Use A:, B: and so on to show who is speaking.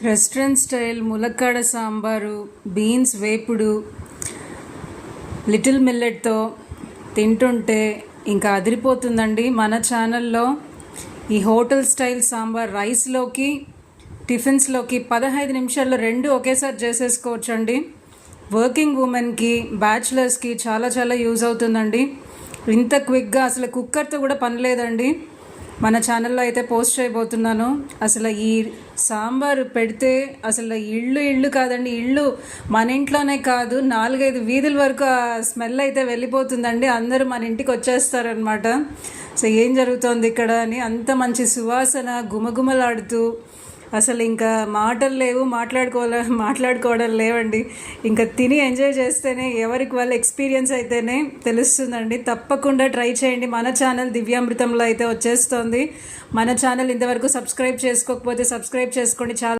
A: Restaurant style ములక్కాడ sambar, beans వేపుడు, little మిల్లెట్తో తింటుంటే ఇంకా అదిరిపోతుందండి. మన ఛానల్లో ఈ హోటల్ స్టైల్ సాంబార్ రైస్లోకి, టిఫిన్స్లోకి 15 నిమిషాల్లో 2 ఒకేసారి చేసేసుకోవచ్చండి. వర్కింగ్ ఉమెన్కి, బ్యాచిలర్స్కి చాలా చాలా యూజ్ అవుతుందండి. ఇంత క్విక్గా అసలు కుక్కర్తో కూడా పని లేదండి. మన ఛానల్లో అయితే పోస్ట్ చేయబోతున్నాను. అసలు ఈ సాంబారు పెడితే అసలు ఇల్లు కాదండి, ఇల్లు మన ఇంట్లోనే కాదు 4-5 వీధుల వరకు ఆ స్మెల్ అయితే వెళ్ళిపోతుందండి. అందరూ మన ఇంటికి వచ్చేస్తారనమాట. సో ఏం జరుగుతోంది ఇక్కడ అని అంత మంచి సువాసన గుమగుమలాడుతూ అసలు ఇంకా మాటలు లేవు, మాట్లాడుకోవడం లేవండి. ఇంకా తిని ఎంజాయ్ చేస్తేనే ఎవరికి వాళ్ళ ఎక్స్పీరియన్స్ అయితేనే తెలుస్తుందండి. తప్పకుండా ట్రై చేయండి. మన ఛానల్ దివ్యామృతంలో అయితే వచ్చేస్తుంది. మన ఛానల్ ఇంతవరకు సబ్స్క్రైబ్ చేసుకోకపోతే సబ్స్క్రైబ్ చేసుకోండి. చాలా